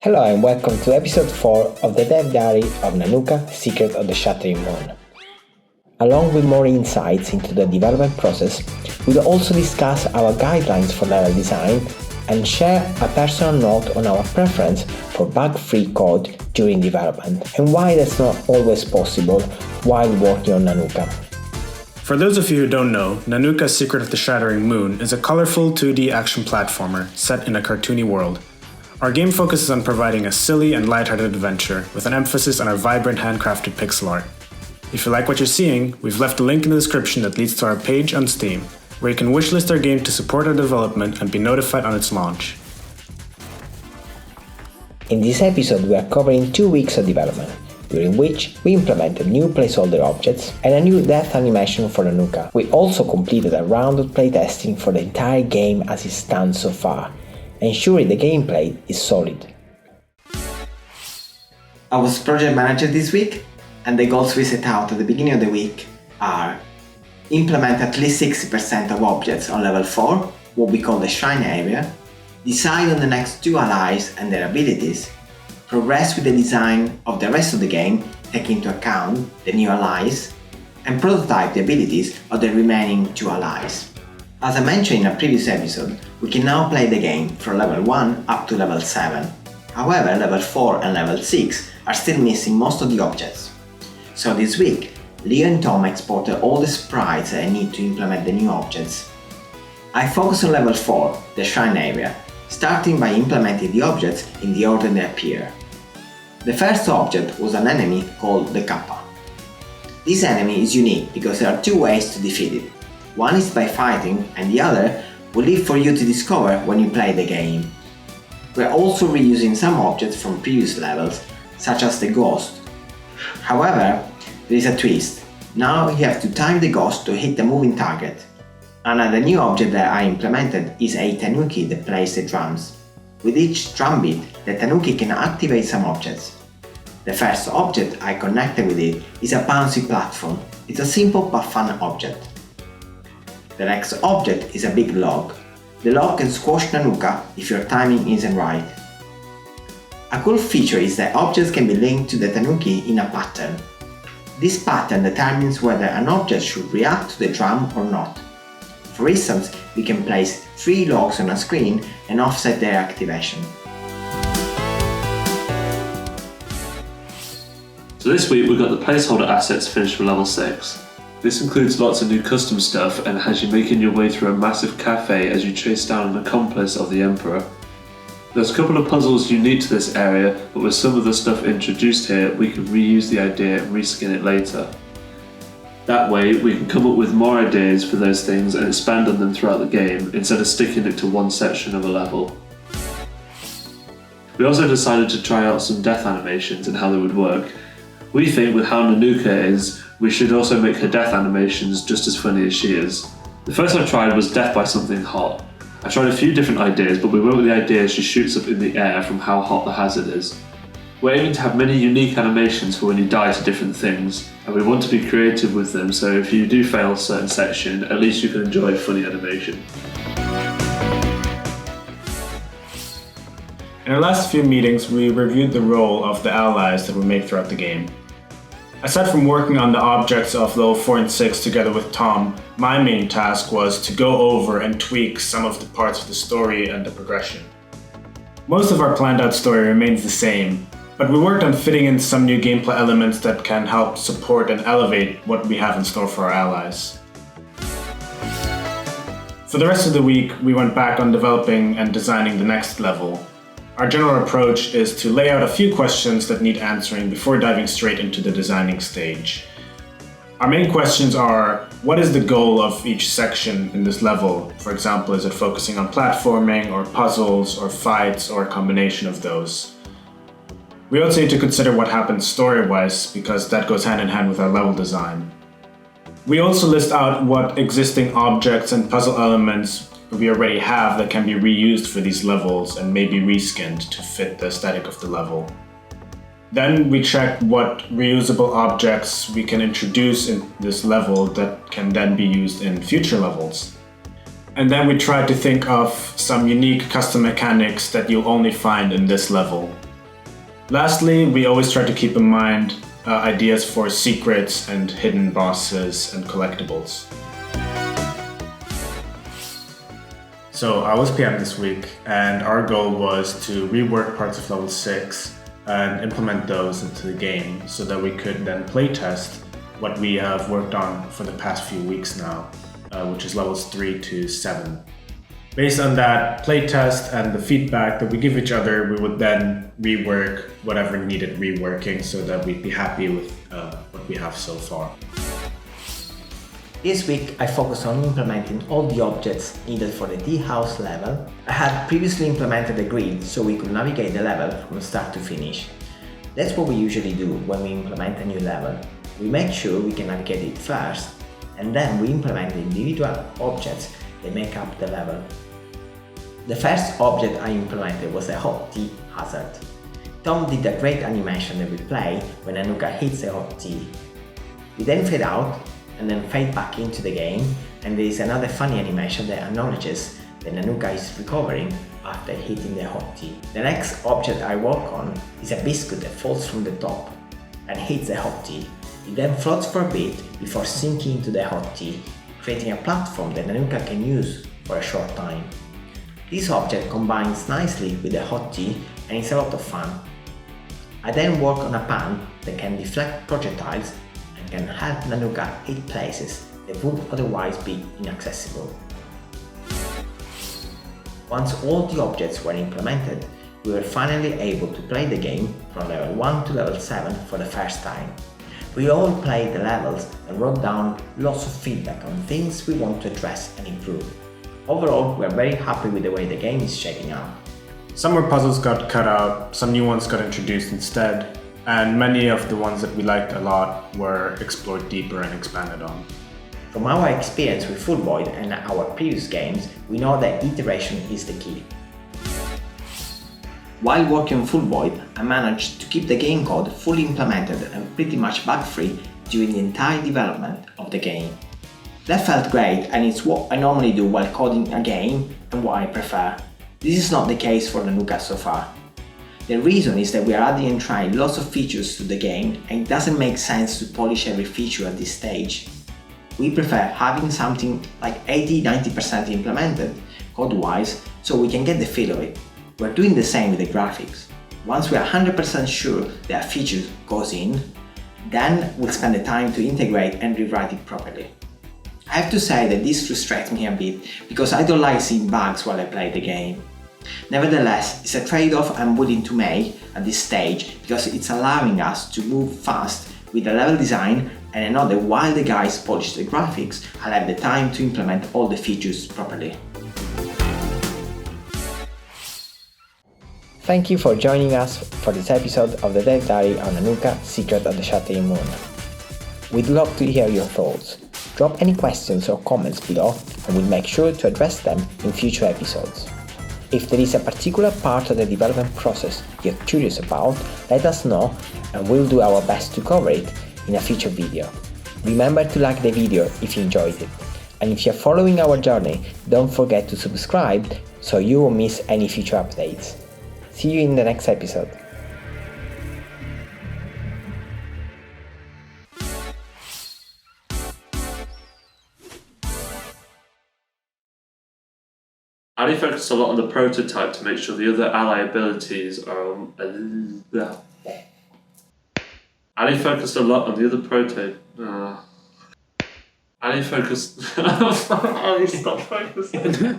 Hello and welcome to episode 4 of the Dev Diary of Nanuka, Secret of the Shattering Moon. Along with more insights into the development process, we'll also discuss our guidelines for level design and share a personal note on our preference for bug-free code during development and why that's not always possible while working on Nanuka. For those of you who don't know, Nanuka, Secret of the Shattering Moon is a colorful 2D action platformer set in a cartoony world. Our game focuses on providing a silly and lighthearted adventure with an emphasis on our vibrant handcrafted pixel art. If you like what you're seeing, we've left a link in the description that leads to our page on Steam, where you can wishlist our game to support our development and be notified on its launch. In this episode we are covering 2 weeks of development, during which we implemented new placeholder objects and a new death animation for Nanuka. We also completed a round of playtesting for the entire game as it stands so far, ensuring the gameplay is solid. I was project manager this week, and the goals we set out at the beginning of the week are implement at least 60% of objects on level 4, what we call the shrine area, decide on the next 2 allies and their abilities, progress with the design of the rest of the game, taking into account the new allies, and prototype the abilities of the remaining 2 allies. As I mentioned in a previous episode, we can now play the game from level 1 up to level 7. However, level 4 and level 6 are still missing most of the objects. So this week, Leo and Tom exported all the sprites I need to implement the new objects. I focus on level 4, the shrine area, starting by implementing the objects in the order they appear. The first object was an enemy called the Kappa. This enemy is unique because there are 2 ways to defeat it. One is by fighting, and the other will leave for you to discover when you play the game. We're also reusing some objects from previous levels, such as the ghost. However, there is a twist. Now you have to time the ghost to hit the moving target. Another new object that I implemented is a tanuki that plays the drums. With each drum beat, the tanuki can activate some objects. The first object I connected with it is a bouncy platform. It's a simple but fun object. The next object is a big log. The log can squash Nanuka if your timing isn't right. A cool feature is that objects can be linked to the tanuki in a pattern. This pattern determines whether an object should react to the drum or not. For instance, we can place 3 logs on a screen and offset their activation. So this week we've got the placeholder assets finished for level 6. This includes lots of new custom stuff and has you making your way through a massive cafe as you chase down an accomplice of the Emperor. There's a couple of puzzles unique to this area, but with some of the stuff introduced here we can reuse the idea and reskin it later. That way we can come up with more ideas for those things and expand on them throughout the game instead of sticking it to one section of a level. We also decided to try out some death animations and how they would work. We think with how Nanuka is, we should also make her death animations just as funny as she is. The first I tried was death by something hot. I tried a few different ideas, but we went with the idea she shoots up in the air from how hot the hazard is. We're aiming to have many unique animations for when you die to different things, and we want to be creative with them, so if you do fail a certain section, at least you can enjoy funny animation. In our last few meetings, we reviewed the role of the allies that we make throughout the game. Aside from working on the objects of level 4 and 6 together with Tom, my main task was to go over and tweak some of the parts of the story and the progression. Most of our planned out story remains the same, but we worked on fitting in some new gameplay elements that can help support and elevate what we have in store for our allies. For the rest of the week, we went back on developing and designing the next level. Our general approach is to lay out a few questions that need answering before diving straight into the designing stage. Our main questions are, what is the goal of each section in this level? For example, is it focusing on platforming, or puzzles, or fights, or a combination of those? We also need to consider what happens story-wise, because that goes hand in hand with our level design. We also list out what existing objects and puzzle elements we already have that can be reused for these levels and maybe reskinned to fit the aesthetic of the level. Then we check what reusable objects we can introduce in this level that can then be used in future levels. And then we try to think of some unique custom mechanics that you'll only find in this level. Lastly, we always try to keep in mind ideas for secrets and hidden bosses and collectibles. So I was PM this week, and our goal was to rework parts of level 6 and implement those into the game so that we could then playtest what we have worked on for the past few weeks now, which is levels 3 to 7. Based on that playtest and the feedback that we give each other, we would then rework whatever needed reworking so that we'd be happy with what we have so far. This week I focused on implementing all the objects needed for the teahouse level. I had previously implemented a grid so we could navigate the level from start to finish. That's what we usually do when we implement a new level. We make sure we can navigate it first, and then we implement the individual objects that make up the level. The first object I implemented was a hot tea hazard. Tom did a great animation that we play when Nanuka hits a hot tea. We then fade out and then fade back into the game, and there is another funny animation that acknowledges that Nanuka is recovering after hitting the hot tea. The next object I work on is a biscuit that falls from the top and hits the hot tea. It then floats for a bit before sinking into the hot tea, creating a platform that Nanuka can use for a short time. This object combines nicely with the hot tea and is a lot of fun. I then work on a pan that can deflect projectiles and can help Nanuka hit places that would otherwise be inaccessible. Once all the objects were implemented, we were finally able to play the game from level 1 to level 7 for the first time. We all played the levels and wrote down lots of feedback on things we want to address and improve. Overall, we are very happy with the way the game is shaping up. Some more puzzles got cut out, some new ones got introduced instead, and many of the ones that we liked a lot were explored deeper and expanded on. From our experience with Full Void and our previous games, we know that iteration is the key. While working on Full Void, I managed to keep the game code fully implemented and pretty much bug-free during the entire development of the game. That felt great, and it's what I normally do while coding a game and what I prefer. This is not the case for Nanuka so far. The reason is that we are adding and trying lots of features to the game, and it doesn't make sense to polish every feature at this stage. We prefer having something like 80-90% implemented code-wise so we can get the feel of it. We're doing the same with the graphics. Once we are 100% sure that a feature goes in, then we'll spend the time to integrate and rewrite it properly. I have to say that this frustrates me a bit because I don't like seeing bugs while I play the game. Nevertheless, it's a trade-off I'm willing to make at this stage because it's allowing us to move fast with the level design, and I know that while the guys polish the graphics, I'll have the time to implement all the features properly. Thank you for joining us for this episode of the Dev Diary on Nanuka, Secret of the Shattering Moon. We'd love to hear your thoughts. Drop any questions or comments below and we'll make sure to address them in future episodes. If there is a particular part of the development process you're curious about, let us know and we'll do our best to cover it in a future video. Remember to like the video if you enjoyed it. And if you're following our journey, don't forget to subscribe so you won't miss any future updates. See you in the next episode. Ali focused a lot on the prototype to make sure the other ally abilities are Ali focused a lot on the other prototype. Ali focused. Ali, stop focusing.